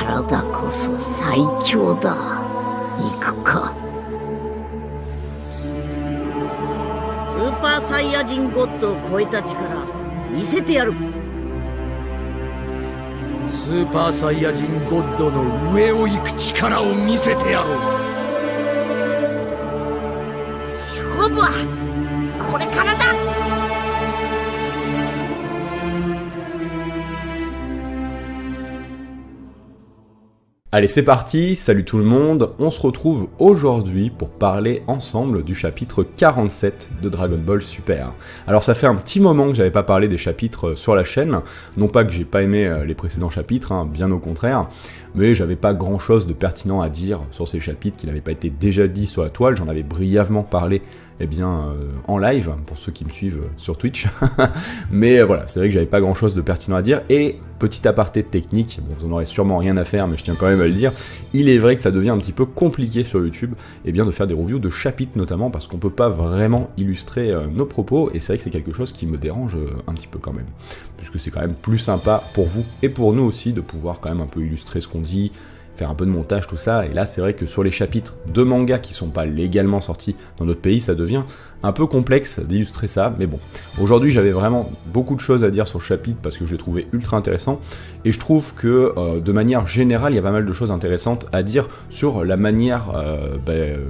体こそ最強だ。行くか。スーパーサイヤ人ゴッドを超えた力見せてやる。スーパーサイヤ人ゴッドの上を行く力を見せてやろう。勝負はこれからだ。Allez, c'est parti, salut tout le monde, on se retrouve aujourd'hui pour parler ensemble du chapitre 47 de Dragon Ball Super. Alors ça fait un petit moment que j'avais pas parlé des chapitres sur la chaîne, non pas que j'ai pas aimé les précédents chapitres, hein, bien au contraire, mais j'avais pas grand chose de pertinent à dire sur ces chapitres qui n'avaient pas été déjà dit sur la toile, j'en avais brièvement parlé en live, pour ceux qui me suivent sur Twitch. Mais voilà, c'est vrai que j'avais pas grand chose de pertinent à dire, et petit aparté technique, bon, vous en aurez sûrement rien à faire, mais je tiens quand même à le dire, il est vrai que ça devient un petit peu compliqué sur YouTube, de faire des reviews de chapitres notamment, parce qu'on peut pas vraiment illustrer nos propos, et c'est vrai que c'est quelque chose qui me dérange un petit peu quand même, puisque c'est quand même plus sympa pour vous, et pour nous aussi, de pouvoir quand même un peu illustrer ce qu'on dit, faire un peu de montage, tout ça, et là c'est vrai que sur les chapitres de manga qui sont pas légalement sortis dans notre pays, ça devient un peu complexe d'illustrer ça, mais bon. Aujourd'hui j'avais vraiment beaucoup de choses à dire sur le chapitre parce que je l'ai trouvé ultra intéressant, et je trouve que de manière générale il y a pas mal de choses intéressantes à dire sur la manière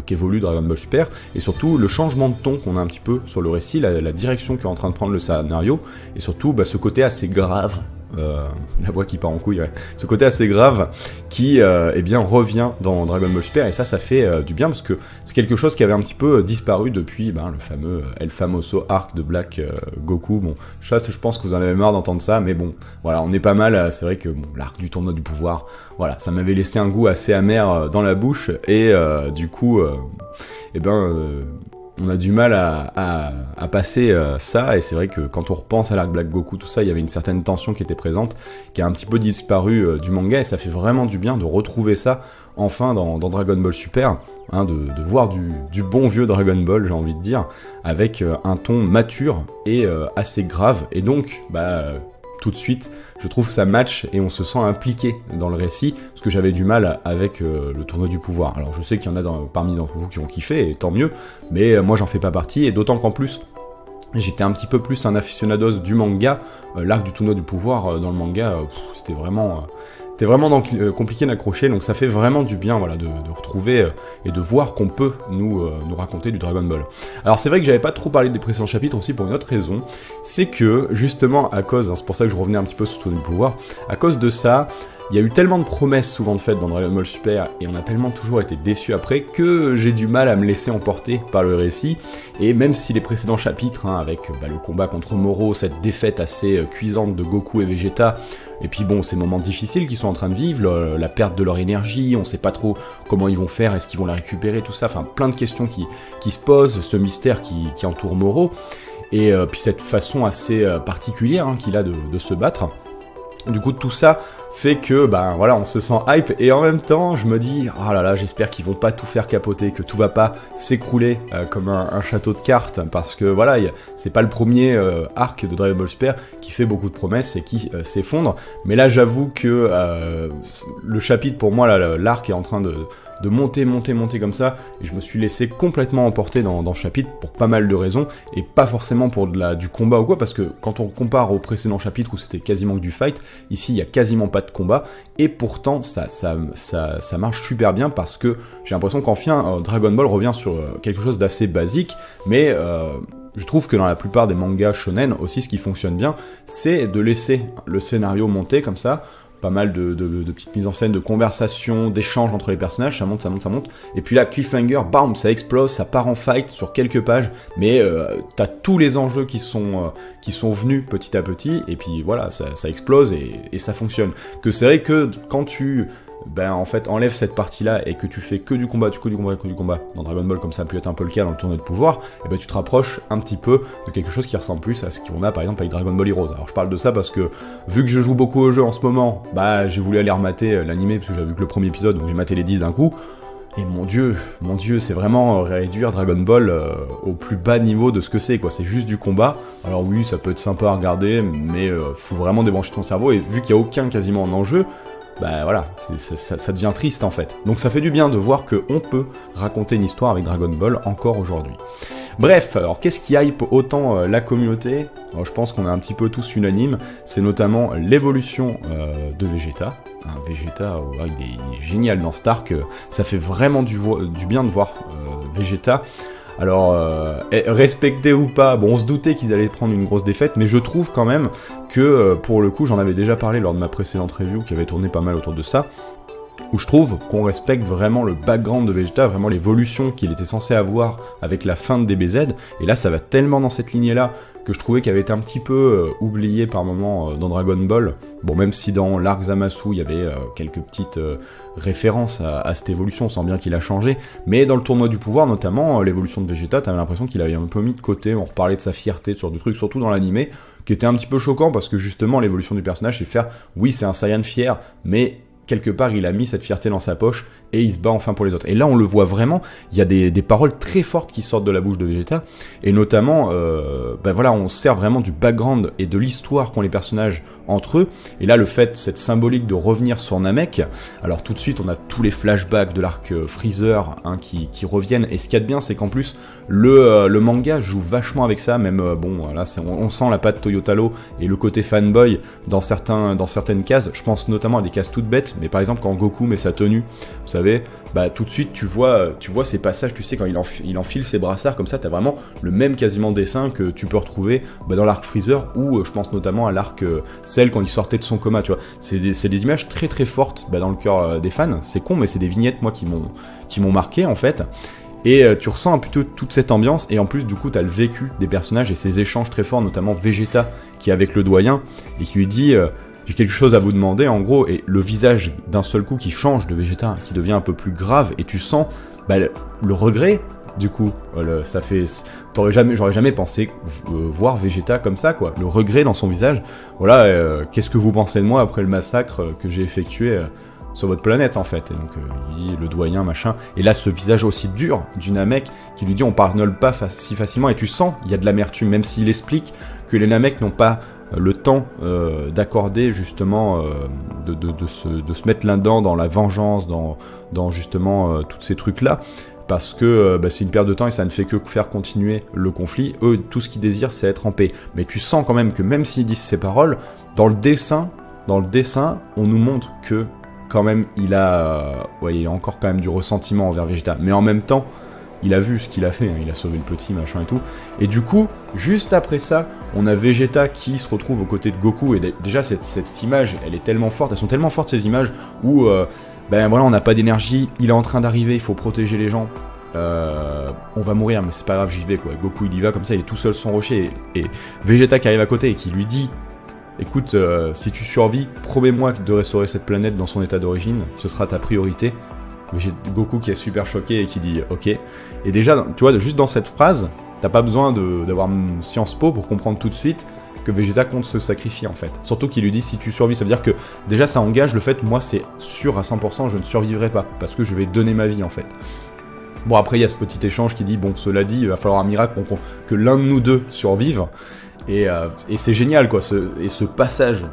qu'évolue Dragon Ball Super, et surtout le changement de ton qu'on a un petit peu sur le récit, la direction qu'est en train de prendre le scénario, et surtout ce côté assez grave, la voix qui part en couille, ouais. Ce côté assez grave qui revient dans Dragon Ball Super, et ça fait du bien parce que c'est quelque chose qui avait un petit peu disparu depuis le fameux El Famoso arc de Black Goku. Bon, je pense que vous en avez marre d'entendre ça, mais bon, voilà, on est pas mal. C'est vrai que bon, l'arc du tournoi du pouvoir, voilà, ça m'avait laissé un goût assez amer dans la bouche, et du coup, on a du mal à passer ça, et c'est vrai que quand on repense à l'arc Black Goku, tout ça, il y avait une certaine tension qui était présente, qui a un petit peu disparu du manga, et ça fait vraiment du bien de retrouver ça enfin dans Dragon Ball Super, hein, de voir du bon vieux Dragon Ball, j'ai envie de dire, avec un ton mature et assez grave, et donc, tout de suite, je trouve ça match et on se sent impliqué dans le récit, parce que j'avais du mal avec le tournoi du pouvoir. Alors je sais qu'il y en a parmi d'entre vous qui ont kiffé, et tant mieux, mais moi j'en fais pas partie, et d'autant qu'en plus, j'étais un petit peu plus un aficionados du manga. L'arc du tournoi du pouvoir dans le manga, c'était vraiment compliqué d'accrocher, donc ça fait vraiment du bien, voilà, de retrouver et de voir qu'on peut nous raconter du Dragon Ball. Alors c'est vrai que j'avais pas trop parlé des précédents chapitres aussi pour une autre raison, c'est que justement à cause, c'est pour ça que je revenais un petit peu sur le tournoi du pouvoir, à cause de ça, il y a eu tellement de promesses souvent de faites dans Dragon Ball Super, et on a tellement toujours été déçus après, que j'ai du mal à me laisser emporter par le récit, et même si les précédents chapitres, hein, avec le combat contre Moro, cette défaite assez cuisante de Goku et Vegeta, et puis bon, ces moments difficiles qu'ils sont en train de vivre, la perte de leur énergie, on sait pas trop comment ils vont faire, est-ce qu'ils vont la récupérer, tout ça, enfin plein de questions qui se posent, ce mystère qui entoure Moro, et puis cette façon assez particulière qu'il a de se battre. Du coup, tout ça fait que, voilà, on se sent hype, et en même temps, je me dis, oh là là, j'espère qu'ils vont pas tout faire capoter, que tout va pas s'écrouler comme un château de cartes, parce que voilà, c'est pas le premier arc de Dragon Ball Super qui fait beaucoup de promesses et qui s'effondre, mais là, j'avoue que le chapitre, pour moi, l'arc est en train de monter comme ça, et je me suis laissé complètement emporter dans ce chapitre pour pas mal de raisons, et pas forcément pour du combat ou quoi, parce que quand on compare au précédent chapitre où c'était quasiment que du fight, ici il y a quasiment pas de combat, et pourtant ça marche super bien, parce que j'ai l'impression qu'enfin Dragon Ball revient sur quelque chose d'assez basique, mais je trouve que dans la plupart des mangas shonen aussi, ce qui fonctionne bien, c'est de laisser le scénario monter comme ça, pas mal de petites mises en scène, de conversations, d'échanges entre les personnages, ça monte, et puis là, cliffhanger, bam, ça explose, ça part en fight sur quelques pages, mais t'as tous les enjeux qui sont venus petit à petit, et puis voilà, ça explose, et ça fonctionne. Que c'est vrai que quand tu en fait, enlève cette partie-là et que tu fais que du combat dans Dragon Ball, comme ça a pu être un peu le cas dans le tournoi de pouvoir, et tu te rapproches un petit peu de quelque chose qui ressemble plus à ce qu'on a par exemple avec Dragon Ball Heroes. Alors je parle de ça parce que, vu que je joue beaucoup au jeu en ce moment, j'ai voulu aller remater l'animé, parce que j'avais vu que le premier épisode, donc j'ai maté les 10 d'un coup, et mon dieu, c'est vraiment réduire Dragon Ball au plus bas niveau de ce que c'est, quoi. C'est juste du combat. Alors oui, ça peut être sympa à regarder, mais faut vraiment débrancher ton cerveau, et vu qu'il n'y a aucun quasiment en enjeu, bah voilà, ça devient triste en fait. Donc ça fait du bien de voir qu'on peut raconter une histoire avec Dragon Ball encore aujourd'hui. Bref, alors qu'est-ce qui hype autant la communauté? Alors, je pense qu'on est un petit peu tous unanimes, c'est notamment l'évolution de Vegeta. Vegeta, il est génial dans Stark, ça fait vraiment du bien de voir Vegeta. Alors, respecté ou pas, bon, on se doutait qu'ils allaient prendre une grosse défaite, mais je trouve quand même que, pour le coup, j'en avais déjà parlé lors de ma précédente review, qui avait tourné pas mal autour de ça, où je trouve qu'on respecte vraiment le background de Vegeta, vraiment l'évolution qu'il était censé avoir avec la fin de DBZ, et là ça va tellement dans cette lignée-là que je trouvais qu'il avait été un petit peu oublié par moments dans Dragon Ball. Bon, même si dans l'arc Zamasu, il y avait quelques petites références à cette évolution, on sent bien qu'il a changé, mais dans le tournoi du pouvoir, notamment, l'évolution de Vegeta, t'avais l'impression qu'il avait un peu mis de côté, on reparlait de sa fierté, ce genre de trucs, surtout dans l'animé, qui était un petit peu choquant, parce que justement, l'évolution du personnage, c'est faire, oui, c'est un Saiyan fier, mais quelque part, il a mis cette fierté dans sa poche et il se bat enfin pour les autres. Et là, on le voit vraiment, il y a des paroles très fortes qui sortent de la bouche de Vegeta, et notamment, voilà, on sert vraiment du background et de l'histoire qu'ont les personnages entre eux, et là, le fait, cette symbolique de revenir sur Namek, alors tout de suite, on a tous les flashbacks de l'arc Freezer qui reviennent, et ce qu'il y a de bien, c'est qu'en plus, le manga joue vachement avec ça, même, là, on sent la patte Toyotaro et le côté fanboy dans certaines cases, je pense notamment à des cases toutes bêtes, mais par exemple, quand Goku met sa tenue, vous savez, bah tout de suite tu vois ces passages, tu sais, quand il enfile ses brassards comme ça, t'as vraiment le même quasiment dessin que tu peux retrouver dans l'arc Freezer, ou je pense notamment à l'arc Cell quand il sortait de son coma, tu vois. C'est des images très très fortes dans le cœur des fans, c'est con, mais c'est des vignettes, moi, qui m'ont marqué, en fait. Et tu ressens un peu toute cette ambiance, et en plus, du coup, t'as le vécu des personnages et ces échanges très forts, notamment Vegeta, qui est avec le doyen, et qui lui dit... j'ai quelque chose à vous demander, en gros, et le visage d'un seul coup qui change de Vegeta, qui devient un peu plus grave, et tu sens le regret, du coup. Ça fait... J'aurais jamais pensé voir Vegeta comme ça, quoi. Le regret dans son visage. Voilà, qu'est-ce que vous pensez de moi après le massacre que j'ai effectué sur votre planète, en fait. Et donc, il dit le doyen, machin. Et là, ce visage aussi dur du Namek qui lui dit on pardonne pas si facilement, et tu sens il y a de l'amertume, même s'il explique que les Namek n'ont pas le temps d'accorder justement de se mettre là-dedans dans la vengeance, dans justement tous ces trucs-là, parce que c'est une perte de temps et ça ne fait que faire continuer le conflit. Eux, tout ce qu'ils désirent, c'est être en paix. Mais tu sens quand même que même s'ils disent ces paroles, dans le dessin, on nous montre que quand même il a encore quand même du ressentiment envers Vegeta. Mais en même temps, il a vu ce qu'il a fait, hein, il a sauvé le petit, machin et tout. Et du coup, juste après ça, on a Vegeta qui se retrouve aux côtés de Goku. Et déjà, cette image, elle est tellement forte, elles sont tellement fortes ces images, où, on n'a pas d'énergie, il est en train d'arriver, il faut protéger les gens. On va mourir, mais c'est pas grave, j'y vais, quoi. Goku, il y va comme ça, il est tout seul sur son rocher. Et Vegeta qui arrive à côté et qui lui dit... Écoute, si tu survis, promets-moi de restaurer cette planète dans son état d'origine, ce sera ta priorité. J'ai Goku qui est super choqué et qui dit ok. Et déjà, tu vois, juste dans cette phrase, t'as pas besoin d'avoir Sciences Po pour comprendre tout de suite que Vegeta compte se sacrifier, en fait. Surtout qu'il lui dit si tu survis, ça veut dire que déjà ça engage le fait, moi c'est sûr à 100%, je ne survivrai pas, parce que je vais donner ma vie, en fait. Bon, après il y a ce petit échange qui dit, bon, cela dit, il va falloir un miracle pour que l'un de nous deux survive. Et c'est génial, quoi, ce passage,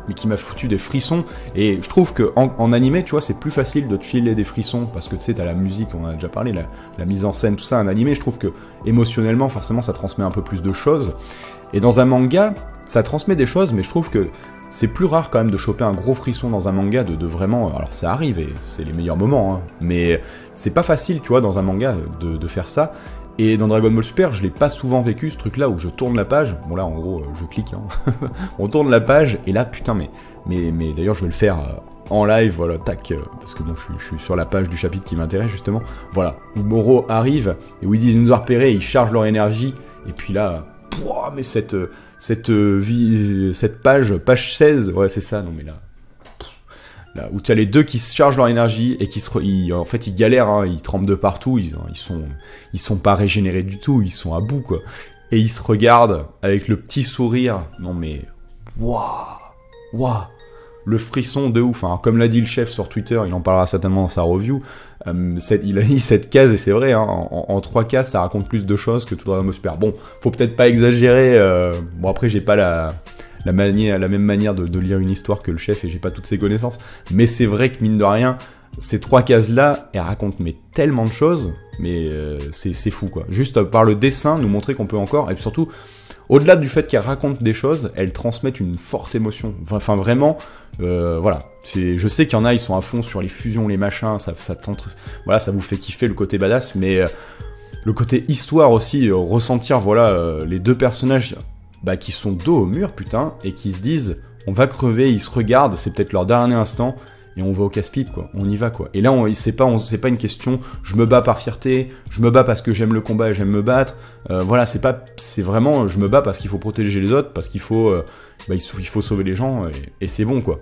mais qui m'a foutu des frissons. Et je trouve que en animé, tu vois, c'est plus facile de te filer des frissons, parce que tu sais, t'as la musique, on en a déjà parlé, la mise en scène, tout ça. Un animé, je trouve que émotionnellement, forcément, ça transmet un peu plus de choses. Et dans un manga, ça transmet des choses, mais je trouve que c'est plus rare quand même de choper un gros frisson dans un manga, de vraiment... Alors ça arrive, et c'est les meilleurs moments, hein, mais c'est pas facile, tu vois, dans un manga, de faire ça. Et dans Dragon Ball Super, je l'ai pas souvent vécu, ce truc-là, où je tourne la page, bon là, en gros, je clique, hein. On tourne la page, et là, putain, mais d'ailleurs, je vais le faire en live, voilà, tac, parce que bon, je suis sur la page du chapitre qui m'intéresse, justement, voilà, où Moro arrive, et où ils disent, ils nous ont repérés, ils chargent leur énergie, et puis là, pouah, mais cette page 16, ouais, c'est ça, non mais là, où tu as les deux qui se chargent leur énergie et en fait ils galèrent, hein, ils tremblent de partout, ils sont pas régénérés du tout, ils sont à bout, quoi. Et ils se regardent avec le petit sourire. Non mais waouh, le frisson de ouf. Hein. Comme l'a dit le chef sur Twitter, il en parlera certainement dans sa review. Il a mis cette case et c'est vrai, hein, en 3 cases ça raconte plus de choses que tout Dragon Ball Super. Bon, faut peut-être pas exagérer. Bon après j'ai pas la même manière de lire une histoire que le chef et j'ai pas toutes ses connaissances. Mais c'est vrai que mine de rien, ces 3 cases-là, elles racontent mais tellement de choses, mais c'est fou quoi. Juste par le dessin, nous montrer qu'on peut encore, et puis surtout, au-delà du fait qu'elles racontent des choses, elles transmettent une forte émotion. Enfin vraiment, voilà. Je sais qu'il y en a, ils sont à fond sur les fusions, les machins, voilà, ça vous fait kiffer le côté badass, mais le côté histoire aussi, ressentir voilà les 2 personnages qui sont dos au mur, putain, et qui se disent, on va crever, ils se regardent, c'est peut-être leur dernier instant, et on va au casse-pipe, quoi. On y va, quoi. Et là, c'est pas une question, je me bats par fierté, je me bats parce que j'aime le combat et j'aime me battre. Voilà, c'est vraiment, je me bats parce qu'il faut protéger les autres, parce qu'il faut, il faut sauver les gens, et c'est bon, quoi.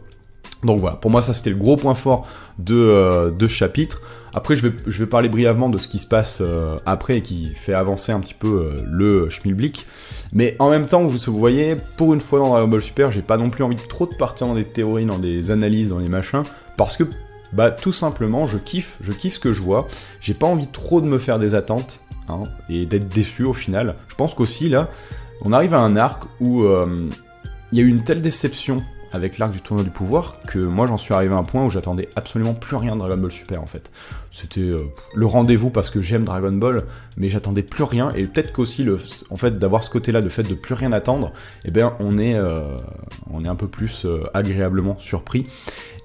Donc voilà, pour moi, ça, c'était le gros point fort de ce chapitre. Après, je vais parler brièvement de ce qui se passe après et qui fait avancer un petit peu le Schmilblick. Mais en même temps, vous voyez, pour une fois dans Dragon Ball Super, j'ai pas non plus envie de trop de partir dans des théories, dans des analyses, dans les machins, parce que, tout simplement, je kiffe ce que je vois. J'ai pas envie trop de me faire des attentes, hein, et d'être déçu au final. Je pense qu'aussi, là, on arrive à un arc où il y a eu une telle déception avec l'arc du tournoi du pouvoir, que moi j'en suis arrivé à un point où j'attendais absolument plus rien de Dragon Ball Super en fait. C'était le rendez-vous parce que j'aime Dragon Ball, mais j'attendais plus rien, et peut-être qu'aussi en fait d'avoir ce côté-là, de fait de plus rien attendre, on est un peu plus agréablement surpris.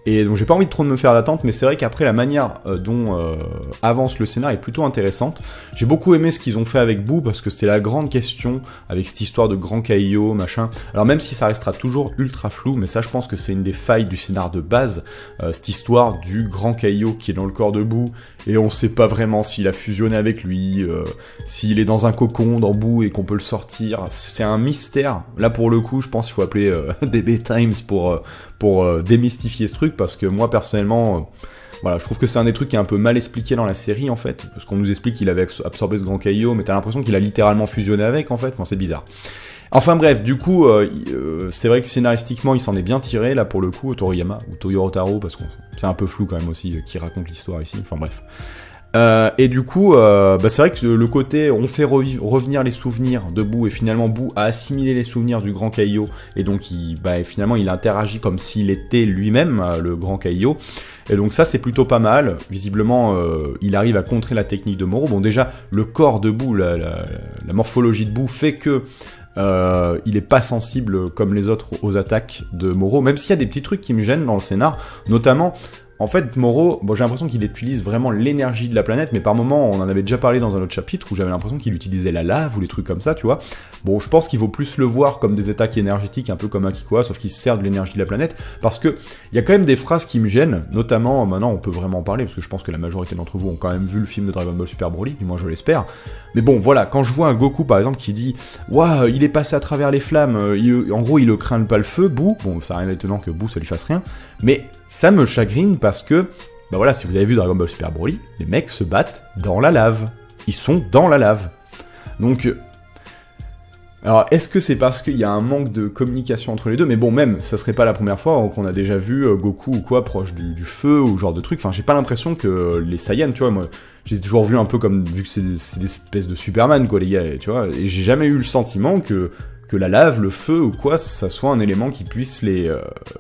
Et donc j'ai pas envie de trop de me faire d'attente, mais c'est vrai qu'après la manière dont avance le scénar est plutôt intéressante. J'ai beaucoup aimé ce qu'ils ont fait avec Boo, parce que c'est la grande question, avec cette histoire de grand Kaio, machin. Alors même si ça restera toujours ultra flou, mais ça je pense que c'est une des failles du scénar de base, cette histoire du grand Kaio qui est dans le corps de Boo, et on sait pas vraiment s'il a fusionné avec lui, s'il est dans un cocon dans Boo et qu'on peut le sortir. C'est un mystère. Là pour le coup, je pense qu'il faut appeler DB Times pour démystifier ce truc, parce que moi personnellement voilà, je trouve que c'est un des trucs qui est un peu mal expliqué dans la série en fait, parce qu'on nous explique qu'il avait absorbé ce grand Kaio, mais t'as l'impression qu'il a littéralement fusionné avec en fait, enfin c'est bizarre. Enfin bref, du coup, c'est vrai que scénaristiquement il s'en est bien tiré là pour le coup, Toriyama, ou Toyoro Taro, parce que c'est un peu flou quand même aussi qui raconte l'histoire ici, enfin bref. Et du coup, c'est vrai que le côté on fait revenir les souvenirs de Boo, et finalement Boo a assimilé les souvenirs du grand Kaio, et donc finalement il interagit comme s'il était lui-même le grand Kaio, et donc ça c'est plutôt pas mal. Visiblement il arrive à contrer la technique de Moro. Bon déjà le corps de Boo, la morphologie de Boo fait que il est pas sensible comme les autres aux attaques de Moro, même s'il y a des petits trucs qui me gênent dans le scénar, notamment en fait, Moro, j'ai l'impression qu'il utilise vraiment l'énergie de la planète, mais par moments, on en avait déjà parlé dans un autre chapitre où j'avais l'impression qu'il utilisait la lave ou les trucs comme ça, tu vois. Bon, je pense qu'il vaut plus le voir comme des attaques énergétiques, un peu comme un Kikoa, sauf qu'il se sert de l'énergie de la planète, parce que il y a quand même des phrases qui me gênent, notamment, maintenant on peut vraiment en parler, parce que je pense que la majorité d'entre vous ont quand même vu le film de Dragon Ball Super Broly, du moins je l'espère. Mais bon, voilà, quand je vois un Goku par exemple qui dit « Waouh, il est passé à travers les flammes, en gros il ne craint pas le feu, Boo », bon, ça n'a rien d'étonnant que Boo ça lui fasse rien, mais ça me chagrine parce que, voilà, si vous avez vu Dragon Ball Super Broly, les mecs se battent dans la lave. Ils sont dans la lave. Donc, alors, est-ce que c'est parce qu'il y a un manque de communication entre les deux? Mais bon, même, ça serait pas la première fois qu'on a déjà vu Goku ou quoi proche du feu ou genre de truc. Enfin, j'ai pas l'impression que les Saiyans, tu vois, moi, j'ai toujours vu un peu comme, vu que c'est des espèces de Superman, quoi, les gars, tu vois, et j'ai jamais eu le sentiment que la lave, le feu ou quoi, ça soit un élément qui puisse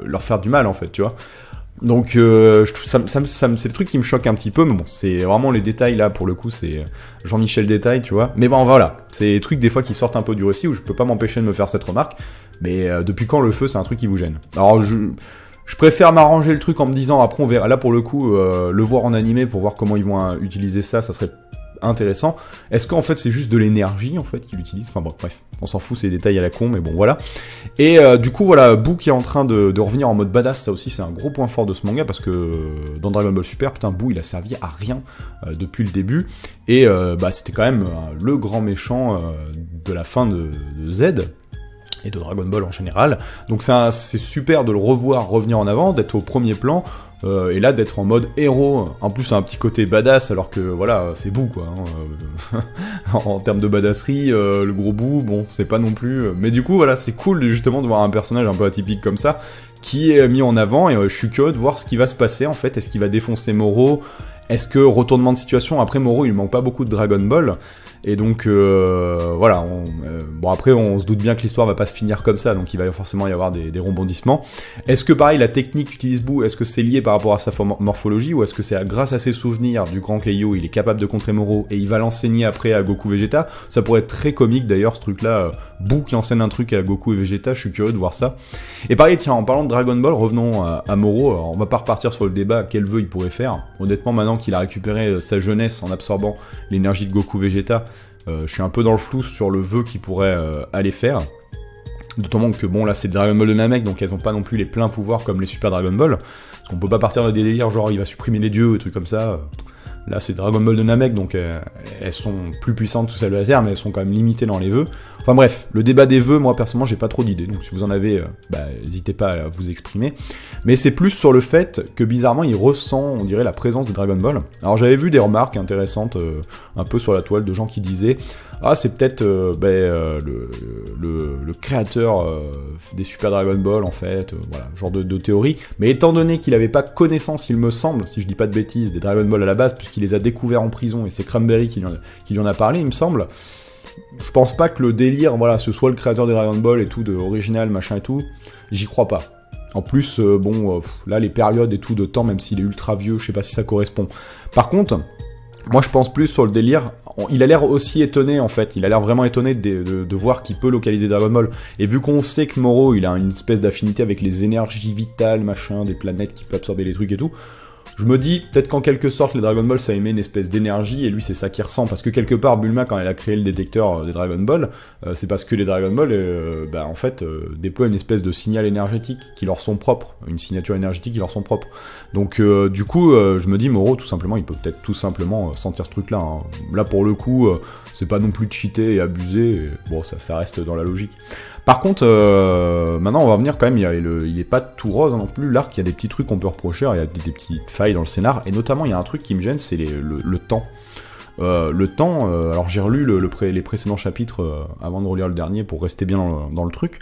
leur faire du mal, en fait, tu vois. Donc, c'est le truc qui me choque un petit peu, mais bon, c'est vraiment les détails, là, pour le coup, c'est Jean-Michel Détail, tu vois. Mais bon, voilà, c'est des trucs, des fois, qui sortent un peu du récit, où je peux pas m'empêcher de me faire cette remarque, mais depuis quand le feu, c'est un truc qui vous gêne? Alors, je préfère m'arranger le truc en me disant, après, on verra, là, pour le coup, le voir en animé, pour voir comment ils vont utiliser ça serait intéressant. Est-ce qu'en fait c'est juste de l'énergie en fait qu'il utilise? Enfin bon, bref, on s'en fout, c'est des détails à la con, mais bon voilà. Et du coup voilà, Boo qui est en train de revenir en mode badass, ça aussi c'est un gros point fort de ce manga, parce que dans Dragon Ball Super, putain, Boo il a servi à rien depuis le début, et c'était quand même le grand méchant de la fin de Z et de Dragon Ball en général. Donc c'est super de le revoir revenir en avant, d'être au premier plan, et là d'être en mode héros, en plus un petit côté badass, alors que voilà, c'est Boo quoi, hein. En termes de badasserie, le gros Boo, bon, c'est pas non plus... Mais du coup, voilà, c'est cool justement de voir un personnage un peu atypique comme ça, qui est mis en avant, et je suis curieux de voir ce qui va se passer en fait. Est-ce qu'il va défoncer Moro? Est-ce que retournement de situation? Après Moro, il manque pas beaucoup de Dragon Ball, Et donc voilà, bon après on se doute bien que l'histoire va pas se finir comme ça, donc il va forcément y avoir des rebondissements. Est-ce que pareil la technique qu'utilise Boo, est-ce que c'est lié par rapport à sa morphologie, ou est-ce que c'est grâce à ses souvenirs du grand Keiyo, il est capable de contrer Moro et il va l'enseigner après à Goku Vegeta? Ça pourrait être très comique d'ailleurs ce truc là, Boo qui enseigne un truc à Goku et Vegeta, je suis curieux de voir ça. Et pareil tiens, en parlant de Dragon Ball, revenons à Moro. Alors, on va pas repartir sur le débat quel vœu il pourrait faire. Honnêtement maintenant qu'il a récupéré sa jeunesse en absorbant l'énergie de Goku Vegeta, je suis un peu dans le flou sur le vœu qu'il pourrait aller faire. D'autant que bon là c'est Dragon Ball de Namek, donc elles ont pas non plus les pleins pouvoirs comme les Super Dragon Ball. Parce qu'on peut pas partir dans des délires genre il va supprimer les dieux et trucs comme ça. Là c'est Dragon Ball de Namek, donc elles sont plus puissantes que celles de la Terre, mais elles sont quand même limitées dans les vœux. Enfin bref, le débat des vœux, moi personnellement j'ai pas trop d'idées, donc si vous en avez, n'hésitez pas à vous exprimer. Mais c'est plus sur le fait que bizarrement il ressent, on dirait, la présence de Dragon Ball. Alors j'avais vu des remarques intéressantes un peu sur la toile de gens qui disaient ah c'est peut-être le créateur des Super Dragon Ball en fait, voilà, genre de théorie. Mais étant donné qu'il avait pas connaissance, il me semble, si je dis pas de bêtises, des Dragon Ball à la base, puisqu'il les a découverts en prison et c'est Cranberry qui lui en a parlé, il me semble. Je pense pas que le délire, voilà, ce soit le créateur des Dragon Ball et tout, de original, machin et tout, j'y crois pas. En plus, là, les périodes et tout de temps, même s'il est ultra vieux, je sais pas si ça correspond. Par contre, moi je pense plus sur le délire, il a l'air aussi étonné en fait, il a l'air vraiment étonné de voir qu'il peut localiser Dragon Ball. Et vu qu'on sait que Moro, il a une espèce d'affinité avec les énergies vitales, machin, des planètes qui peuvent absorber les trucs et tout, je me dis, peut-être qu'en quelque sorte, les Dragon Ball, ça émet une espèce d'énergie, et lui, c'est ça qu'il ressent. Parce que quelque part, Bulma, quand elle a créé le détecteur des Dragon Ball, c'est parce que les Dragon Ball, en fait, déploient une espèce de signal énergétique qui leur sont propres, une signature énergétique qui leur sont propres. Donc, du coup, je me dis, Moro, tout simplement, il peut peut-être tout simplement sentir ce truc-là. Hein. Là, pour le coup, c'est pas non plus cheater et abuser, et bon, ça reste dans la logique. Par contre, maintenant on va venir quand même, il est pas tout rose non plus, l'arc, il y a des petits trucs qu'on peut reprocher, il y a des petites failles dans le scénar, et notamment il y a un truc qui me gêne, c'est le temps. Le temps, alors j'ai relu les précédents chapitres avant de relire le dernier pour rester bien dans le truc,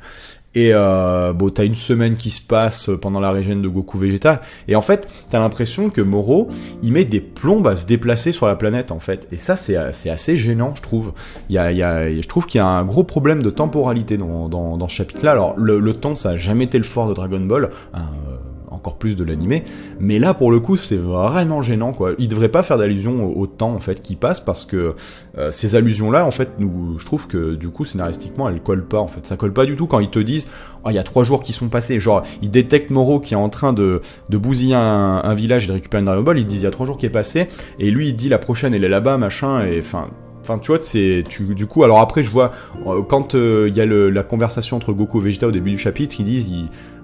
et t'as une semaine qui se passe pendant la régène de Goku Vegeta, et en fait, t'as l'impression que Moro, il met des plombes à se déplacer sur la planète, en fait, et ça, c'est assez gênant, je trouve. Je trouve qu'il y a un gros problème de temporalité dans ce chapitre-là. Alors, le temps, ça a jamais été le fort de Dragon Ball, encore plus de l'animé, mais là pour le coup c'est vraiment gênant quoi. Il devrait pas faire d'allusion au temps en fait qui passe, parce que ces allusions là en fait je trouve que du coup scénaristiquement elles collent pas en fait, ça colle pas du tout quand ils te disent oh il y a 3 jours qui sont passés, genre ils détectent Moro qui est en train de bousiller un village et de récupérer une Dragon Ball, ils disent il y a 3 jours qui est passé, et lui il dit la prochaine elle est là-bas machin, et Enfin, tu vois, du coup, alors après, je vois, quand il y a la conversation entre Goku et Vegeta au début du chapitre, ils disent,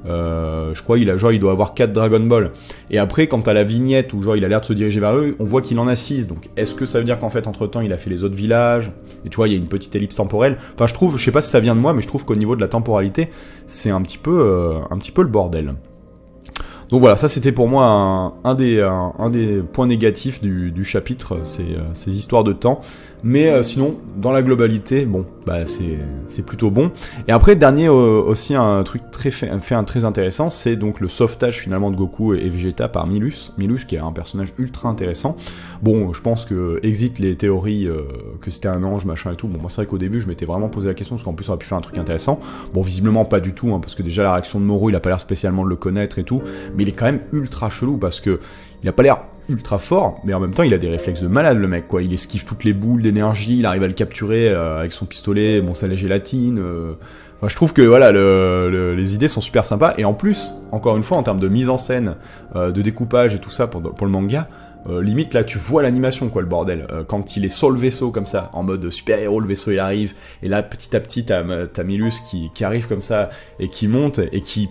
je crois, il doit avoir 4 Dragon Ball. Et après, quand t'as la vignette où, genre, il a l'air de se diriger vers eux, on voit qu'il en a 6. Donc, est-ce que ça veut dire qu'en fait, entre-temps, il a fait les autres villages? Et tu vois, il y a une petite ellipse temporelle. Enfin, je sais pas si ça vient de moi, mais je trouve qu'au niveau de la temporalité, c'est un petit peu le bordel. Donc voilà, ça c'était pour moi un des points négatifs du chapitre, ces histoires de temps. Mais sinon, dans la globalité, bon, c'est plutôt bon. Et après, dernier aussi un truc très intéressant, c'est donc le sauvetage finalement de Goku et Vegeta par Milus. Milus qui est un personnage ultra intéressant. Bon, je pense que exit les théories que c'était un ange, machin et tout. Bon, moi c'est vrai qu'au début je m'étais vraiment posé la question, parce qu'en plus on aurait pu faire un truc intéressant. Bon, visiblement pas du tout, hein, parce que déjà la réaction de Moro, il a pas l'air spécialement de le connaître et tout. Mais il est quand même ultra chelou, parce que il a pas l'air ultra fort, mais en même temps il a des réflexes de malade le mec quoi, il esquive toutes les boules d'énergie, il arrive à le capturer avec son pistolet, bon ça la gélatine, enfin, je trouve que voilà, les idées sont super sympas, et en plus, encore une fois en termes de mise en scène, de découpage et tout ça pour le manga, limite là tu vois l'animation quoi, le bordel, quand il est sur le vaisseau comme ça, en mode super héros, le vaisseau il arrive, et là petit à petit t'as Milus qui arrive comme ça, et qui monte, et qui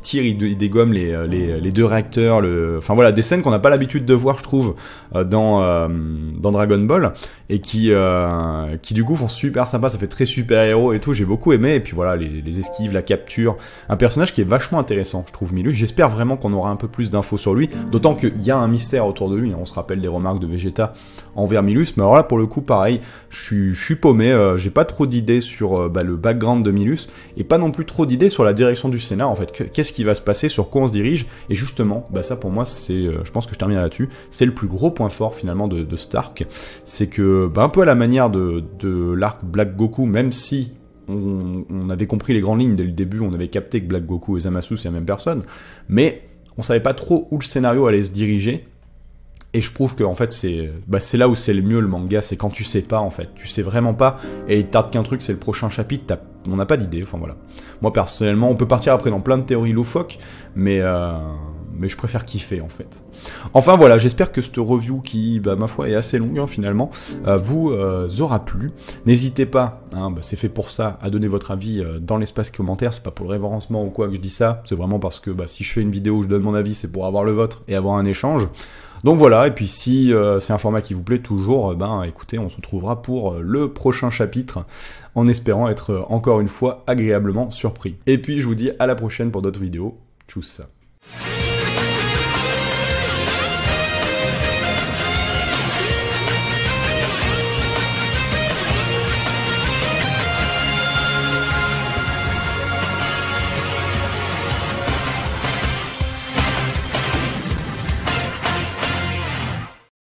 tire, il dégomme les 2 réacteurs, enfin voilà, des scènes qu'on n'a pas l'habitude de voir je trouve dans Dragon Ball, et qui du coup font super sympa, ça fait très super héros et tout, j'ai beaucoup aimé, et puis voilà, les esquives, la capture, un personnage qui est vachement intéressant je trouve, Milus, j'espère vraiment qu'on aura un peu plus d'infos sur lui, d'autant qu'il y a un mystère autour de lui, et on se rappelle des remarques de Vegeta envers Milus. Mais alors là, pour le coup, pareil, je suis paumé, j'ai pas trop d'idées sur le background de Milus, et pas non plus trop d'idées sur la direction du scénar, en fait. Qu'est-ce qui va se passer, sur quoi on se dirige, et justement, ça pour moi, c'est, je pense que je termine là-dessus, c'est le plus gros point fort finalement de Stark, c'est que, un peu à la manière de l'arc Black Goku, même si on avait compris les grandes lignes dès le début, on avait capté que Black Goku et Zamasu c'est la même personne, mais on savait pas trop où le scénario allait se diriger, et je trouve que en fait c'est là où c'est le mieux le manga, c'est quand tu sais pas en fait, tu sais vraiment pas, et il tarde qu'un truc, c'est le prochain chapitre, on n'a pas d'idée, enfin voilà. Moi personnellement, on peut partir après dans plein de théories loufoques, mais je préfère kiffer en fait. Enfin voilà, j'espère que cette review qui, ma foi, est assez longue finalement, vous aura plu. N'hésitez pas, c'est fait pour ça, à donner votre avis dans l'espace commentaire, c'est pas pour le référencement ou quoi que je dis ça, c'est vraiment parce que si je fais une vidéo où je donne mon avis, c'est pour avoir le vôtre et avoir un échange. Donc voilà, et puis si c'est un format qui vous plaît toujours, écoutez, on se retrouvera pour le prochain chapitre, en espérant être encore une fois agréablement surpris. Et puis je vous dis à la prochaine pour d'autres vidéos. Tchuss.